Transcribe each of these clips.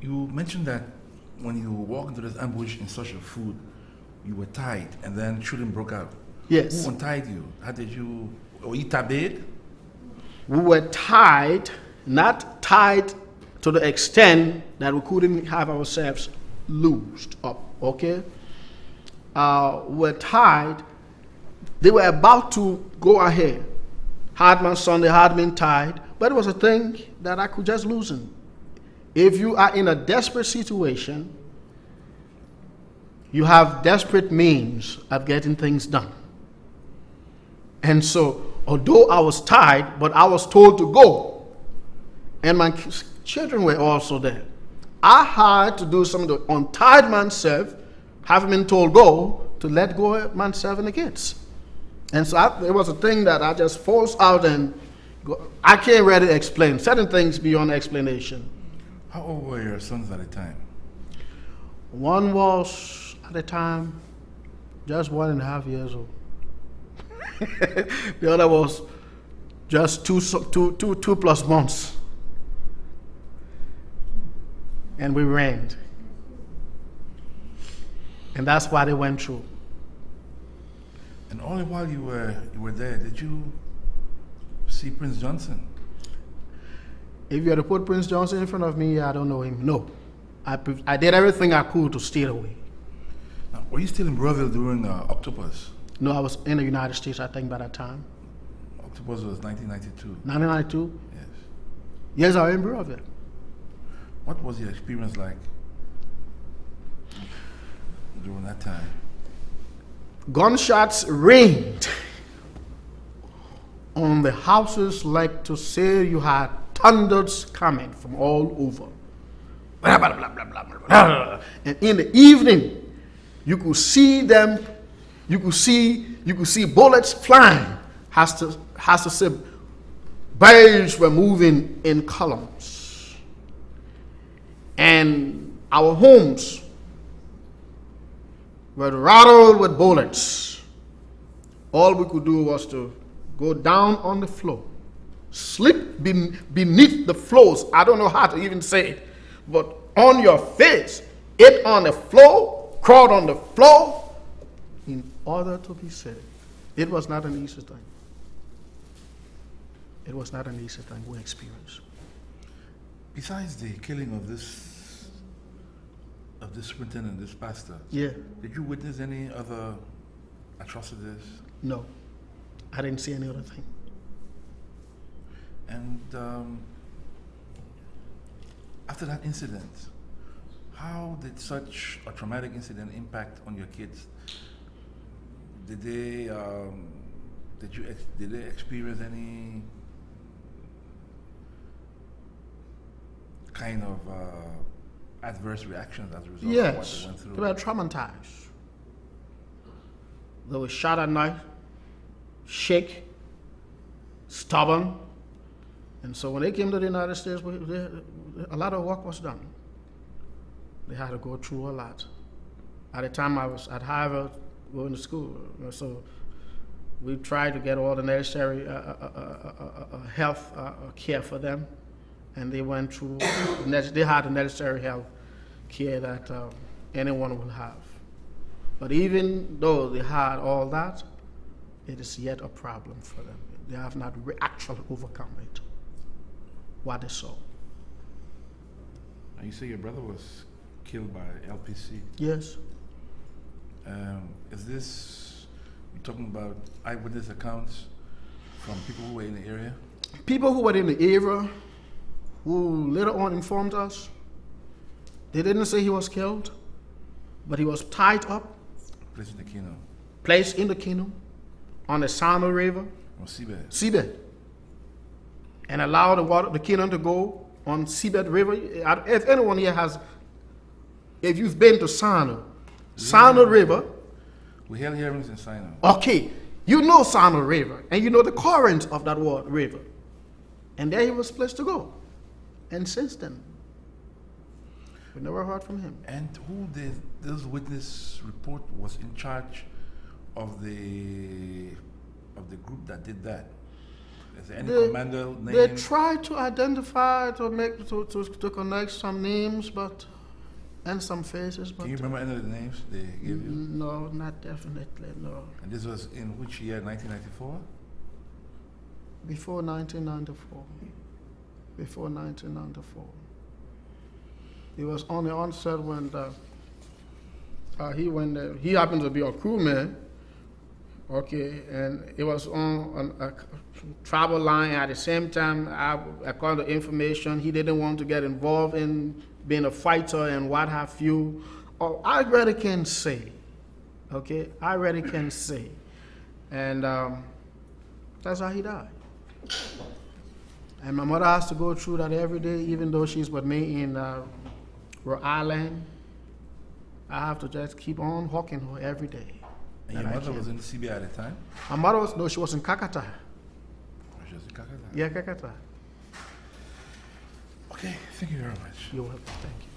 You mentioned that when you walked into this ambush in search of food, you were tied, and then shooting broke out. Yes. Who untied you? How did you? Were you tabed? We were tied, not tied to the extent that we couldn't have ourselves loosed up, okay? We were tied. They were about to go ahead. Hardman Sunday had been tied, but it was a thing that I could just loosen. If you are in a desperate situation, you have desperate means of getting things done. And so, although I was tied, but I was told to go, and my children were also there, I had to do something to untie myself, having been told go, to let go of myself and the kids. And so it was a thing that I just forced out and go. I can't really explain. Certain things beyond explanation. How old were your sons at the time? One was, at the time, just 1.5 years old. The other was just two plus months. And we ran. And that's why they went through. And only while you were there, did you see Prince Johnson? If you had to put Prince Johnson in front of me, I don't know him. No. I did everything I could to steer away. Now, were you still in Monrovia during Octopus? No, I was in the United States, I think, by that time. Octopus was 1992. 1992? Yes. Yes, I was in Monrovia. What was your experience like during that time? Gunshots rained on the houses like to say you had thunders coming from all over. Blah, blah, blah, blah, blah, blah. And in the evening, you could see them, you could see bullets flying. Has to say birds were moving in columns. And our homes were rattled with bullets. All we could do was to go down on the floor, slip beneath the floors. I don't know how to even say it, but on your face, it on the floor, crawled on the floor, in order to be saved. It was not an easy thing. It was not an easy thing we experienced. Besides the killing of this superintendent, this pastor, Yeah. did you witness any other atrocities? No, I didn't see any other thing. And after that incident, how did such a traumatic incident impact on your kids? Did they experience any kind of adverse reactions as a result of what Yes, they went through? they were traumatized. They were shot at night, shake, stubborn. And so when they came to the United States, a lot of work was done. They had to go through a lot. At the time I was at Harvard going to school, so we tried to get all the necessary health care for them. And they went through, they had the necessary health care that anyone will have. But even though they had all that, it is yet a problem for them. They have not actually overcome it, what they saw. And you say your brother was killed by LPC. Yes. Is this, you're talking about eyewitness accounts from people who were in the area? People who were in the area, who later on informed us, they didn't say he was killed, but he was tied up, placed in the canoe on the Sano River, on seabed, and allow the canoe to go on seabed river. If anyone here if you've been to Sano River. We held hearings in Sino. Okay, you know Sano River, and you know the current of that river. And there he was placed to go. And since then, we never heard from him. And who did this witness report was in charge of the group that did that? Is there any commander name? They tried to identify, to connect some names, and some faces. But can you remember any of the names they gave you? No, not definitely, no. And this was in which year, 1994? Before 1994. Before 1994. It was on the onset when he went there. He happened to be a crewman, okay, and it was on a travel line at the same time. According to information, he didn't want to get involved in being a fighter and what have you. Oh, I really can say, okay, I really can say. And that's how he died. And my mother has to go through that every day, even though she's with me in Rhode Island. I have to just keep on hawking her every day. And your mother was in the CBI at the time? My mother was, no, she was in Kakata. Oh, she was in Kakata? Yeah, Kakata. Okay, thank you very much. You're welcome, thank you.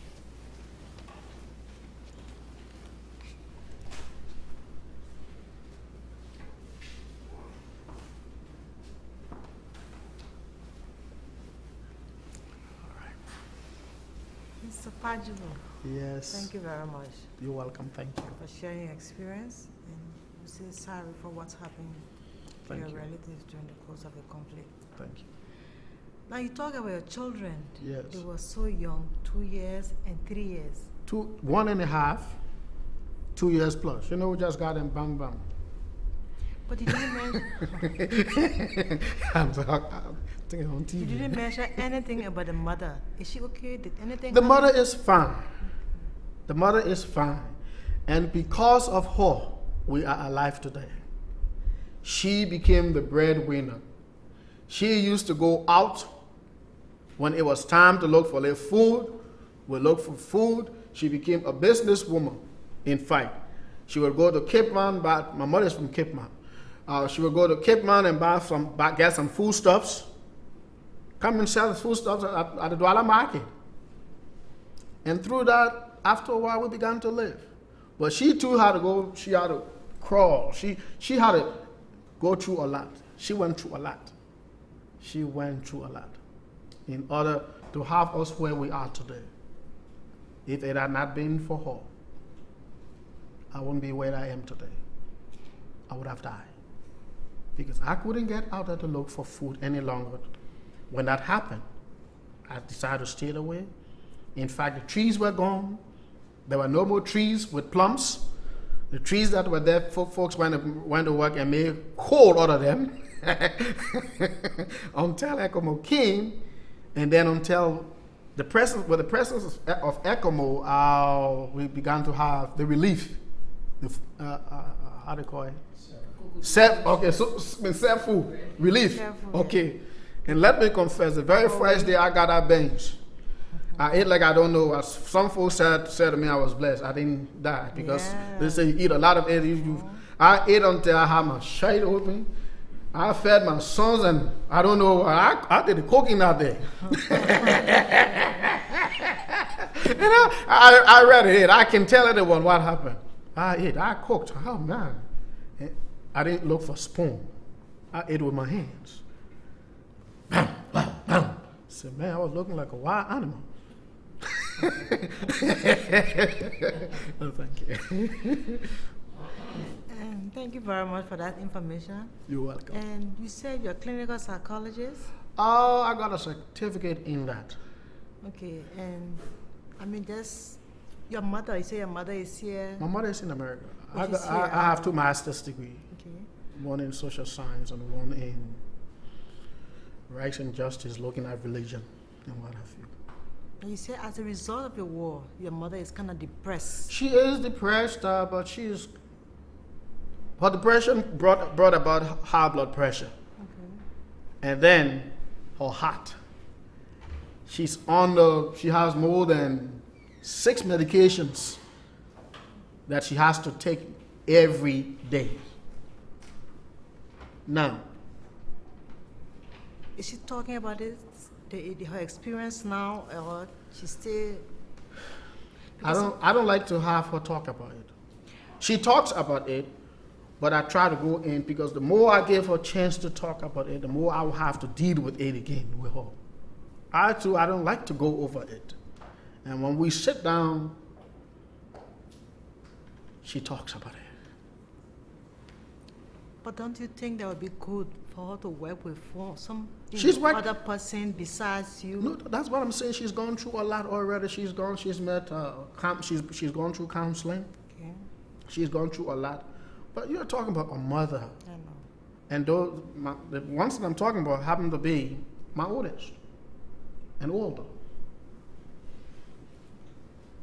Mr. Pajulo, Yes. thank you very much You're welcome, thank you. for sharing your experience, and we say sorry for what's happened to Thank your you. relatives during the course of the conflict. Thank you. Now you talk about your children. Yes. They were so young, 2 years and 3 years. 1.5, 2 years plus. You know, we just got them bam bam. But you didn't mention, I'm thinking on TV. you didn't mention anything about the mother. Is she okay? Did anything The happen? mother is fine. The mother is fine. And because of her, we are alive today. She became the breadwinner. She used to go out when it was time to look for their food. We look for food. She became a businesswoman, in fact. She would go to Cape Town, but my mother's from Cape Town. She would go to Cape Town and get some foodstuffs. Come and sell the foodstuffs at the Douala market. And through that, after a while, we began to live. But she too had to go, she had to crawl. She had to go through a lot. She went through a lot. She went through a lot in order to have us where we are today. If it had not been for her, I wouldn't be where I am today. I would have died. Because I couldn't get out there to look for food any longer. When that happened, I decided to stay away. In fact, the trees were gone. There were no more trees with plums. The trees that were there, folks went to work and made coal out of them until ecomog came, and then until the presence of ecomog, we began to have the relief. How do you call it? Self-food relief. Okay, and let me confess, the very first day I got that bench, I ate like I don't know. As some folks said to me, I was blessed. I didn't die because they say you eat a lot of it. I ate until I had my shirt open. I fed my sons, and I don't know. I did the cooking out there. And I read it. I can tell everyone what happened. I ate. I cooked. Oh man! I didn't look for a spoon. I ate with my hands. Bam, bam, bam. So man, I was looking like a wild animal. Oh, thank you. And thank you very much for that information. You're welcome. And you said you're a clinical psychologist? Oh, I got a certificate in that. Okay, and I mean, just your mother, you say your mother is here. My mother is in America. But she's here. I have 2 master's degrees. Okay. One in social science and one in rights and justice, looking at religion and what have you. And you say as a result of the war, your mother is kind of depressed. She is depressed, but her depression brought about high blood pressure. Okay. And then her heart. She has more than 6 medications that she has to take every day. Now, Is she talking about it, her experience now, or she still? I don't like to have her talk about it. She talks about it, But I try to go in because the more I give her a chance to talk about it, the more I will have to deal with it again with her. I don't like to go over it. And when we sit down, she talks about it. But don't you think that would be good for her to work with some other person besides you? No, that's what I'm saying. She's gone through a lot already. She's met, she's gone through counseling. Okay. She's gone through a lot. But you're talking about a mother. I know. And the ones that I'm talking about happen to be my oldest and older.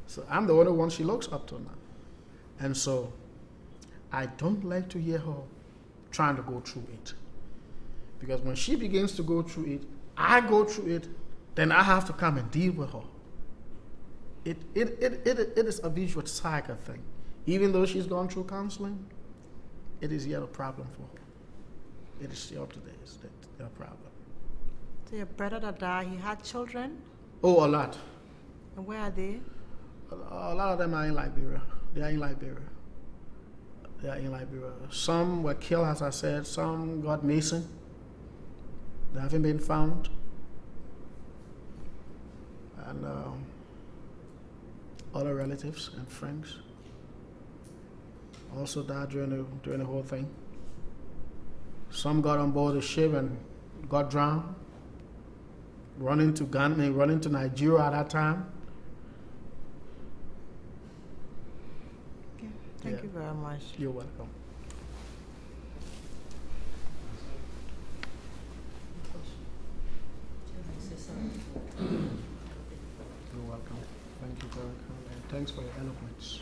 So I'm the only one she looks up to now. And so I don't like to hear her trying to go through it. Because when she begins to go through it, I go through it, then I have to come and deal with her. It is a visual cycle thing. Even though she's gone through counseling, it is yet a problem for her. It is still up to date. It's a problem. So your brother that died, he had children? Oh, a lot. And where are they? A lot of them are in Liberia. They are in Liberia. Some were killed, as I said. Some got missing. They haven't been found. And other relatives and friends also died during the whole thing. Some got on board the ship and got drowned. Running to Nigeria at that time. Okay. Thank you very much. You're welcome. You're welcome. Thank you very much. And thanks for your eloquence.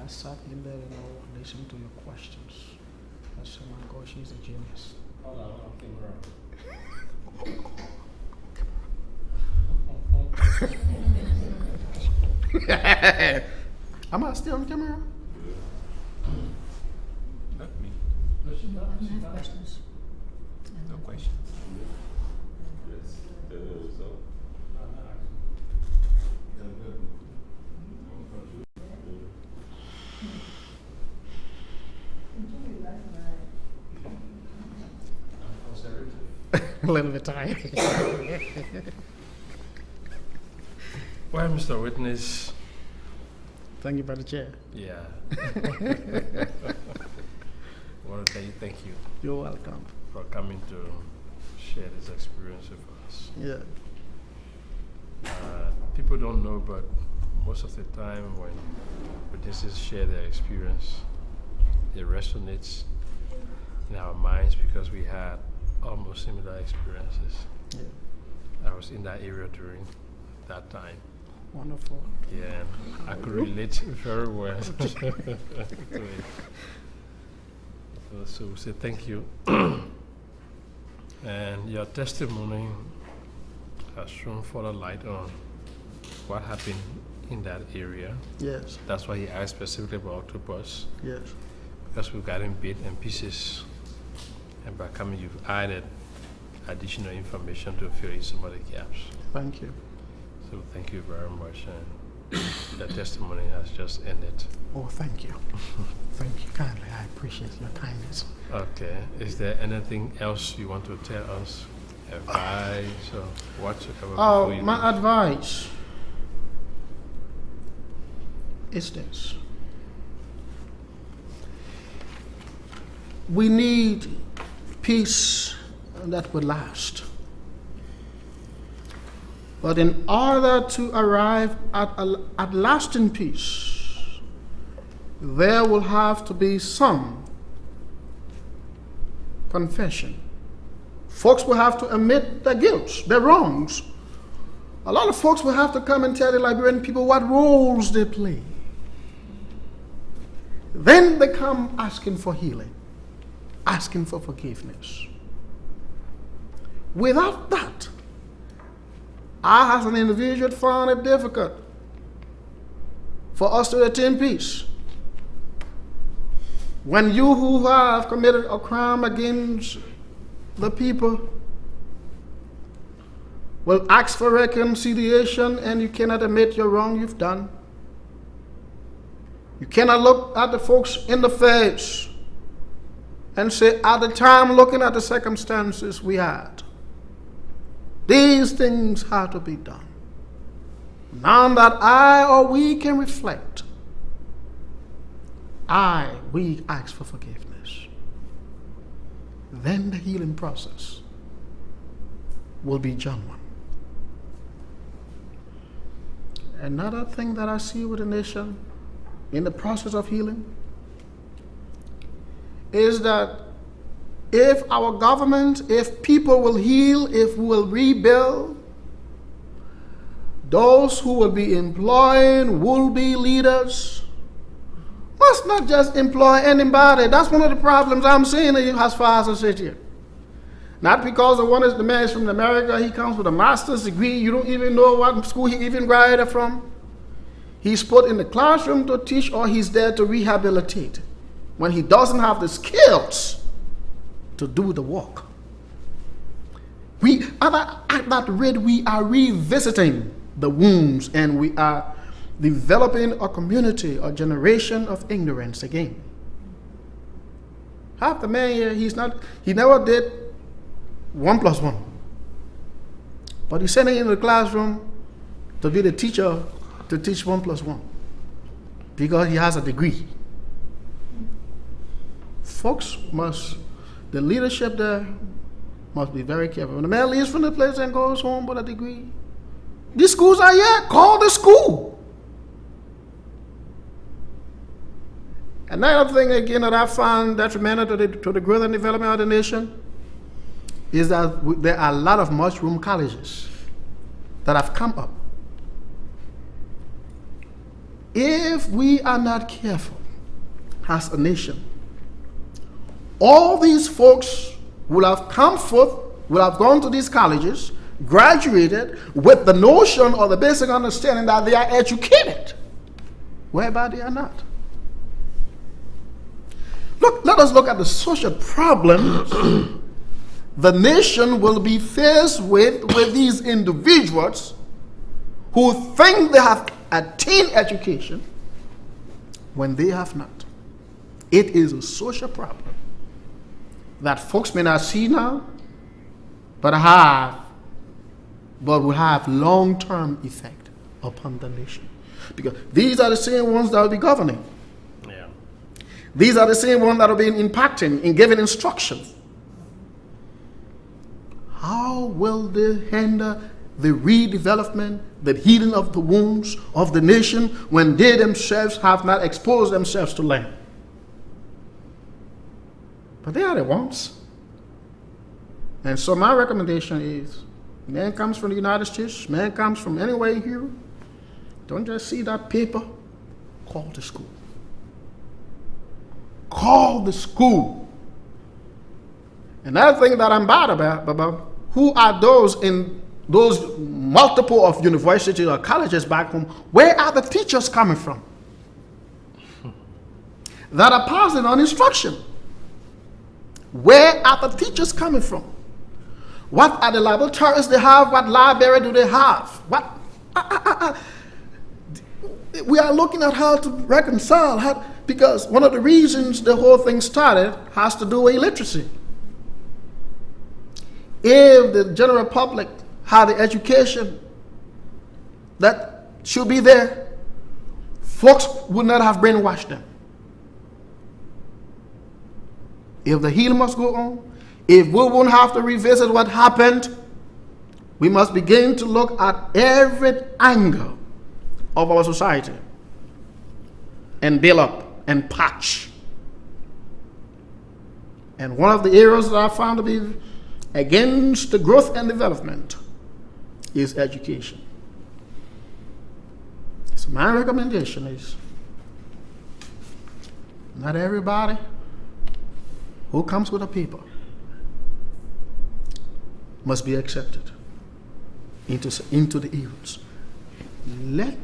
I sat in there and I listened to your questions. I said, my God, she's a genius. Hold on, Am I still on camera? Not me. No, she's not. I don't have questions. No questions. Yes, there is. A little bit tired. Well, Mr. Witness. Thank you, Brother Chair. Yeah. I want to thank you You're welcome. for coming to share this experience with us. Yeah. People don't know, but most of the time when witnesses share their experience, it resonates in our minds because we had almost similar experiences. Yeah. I was in that area during that time. Wonderful. Yeah, and I could relate very well to it. So we say thank you. And your testimony has shown further light on what happened in that area. Yes. That's why he asked specifically about octopus, Yes. because we've gotten bit and pieces. And by coming, you've added additional information to fill in some of the gaps. Thank you. So thank you very much. And the testimony has just ended. Oh, thank you. Thank you kindly. I appreciate your kindness. Okay. Is there anything else you want to tell us? Advice or whatsoever? before you My leave? advice is this. We need peace that would last. But in order to arrive at lasting peace, there will have to be some confession. Folks will have to admit their guilt, their wrongs. A lot of folks will have to come and tell the Liberian people what roles they play. Then they come asking for healing, asking for forgiveness. Without that, I, as an individual, found it difficult for us to attain peace. When you who have committed a crime against the people will ask for reconciliation and you cannot admit your wrong you've done, you cannot look at the folks in the face and say, at the time, looking at the circumstances we had, these things had to be done. Now that I or we can reflect, we ask for forgiveness. Then the healing process will be genuine. Another thing that I see with the nation in the process of healing is that if our government, if people will heal, if we will rebuild, those who will be employing will-be leaders must not just employ anybody. That's one of the problems I'm seeing as far as I sit here. Not because the man is from America, he comes with a master's degree, you don't even know what school he even graduated from. He's put in the classroom to teach, or he's there to rehabilitate when he doesn't have the skills to do the work. At that rate, we are revisiting the wounds, and we are developing a community, a generation of ignorance again. Half the man here, he never did 1 + 1. But he's sending into the classroom to be the teacher to teach 1 + 1 because he has a degree. Folks the leadership there must be very careful. When the man leaves from the place and goes home with a degree, these schools are here, call the school. Another thing again that I found detrimental to the growth and development of the nation is that there are a lot of mushroom colleges that have come up. If we are not careful as a nation, all these folks will have come forth, will have gone to these colleges, graduated with the notion or the basic understanding that they are educated, whereby they are not. Let us look at the social problems the nation will be faced with these individuals who think they have attained education when they have not. It is a social problem that folks may not see now, but will have long-term effect upon the nation. Because these are the same ones that will be governing. Yeah. These are the same ones that will be impacting and giving instructions. How will they hinder the redevelopment, the healing of the wounds of the nation when they themselves have not exposed themselves to land? But they are the ones. And so my recommendation is, man comes from the United States, man comes from anywhere here, don't just see that paper, call the school. Call the school. Another thing that I'm bad about who are those in those multiple of universities or colleges back home? Where are the teachers coming from that are passing on instruction? Where are the teachers coming from? What are the laboratories they have? What library do they have? We are looking at how to reconcile, because one of the reasons the whole thing started has to do with illiteracy. If the general public had the education that should be there, folks would not have brainwashed them. If the healing must go on, if we won't have to revisit what happened, we must begin to look at every angle of our society and build up and patch. And one of the areas that I found to be against the growth and development is education. So my recommendation is, not everybody who comes with a paper must be accepted into the evils. Let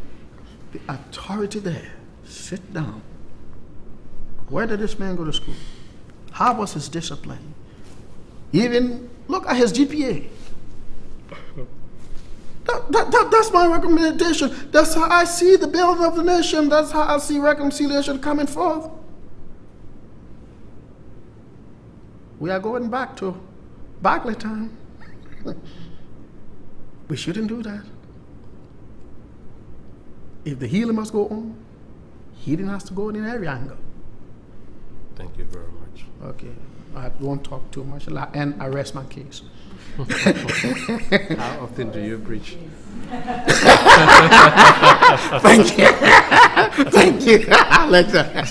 the authority there sit down. Where did this man go to school? How was his discipline? Even look at his GPA. That's my recommendation. That's how I see the building of the nation. That's how I see reconciliation coming forth. We are going back to Barclay time. We shouldn't do that. If the healing must go on, healing has to go in every angle. Thank you very much. Okay, I won't talk too much, and I rest my case. How often do you preach? Thank you. Thank you. I'll let that.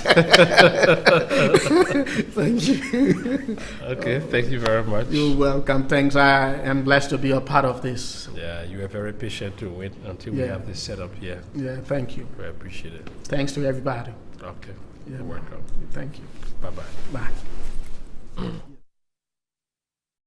Thank you. Okay, thank you very much. You're welcome. Thanks. I am blessed to be a part of this. Yeah, you are very patient to wait until we have this set up here. Yeah, thank you. We appreciate it. Thanks to everybody. Okay, Yeah, you're welcome. Thank you. Bye-bye. Bye.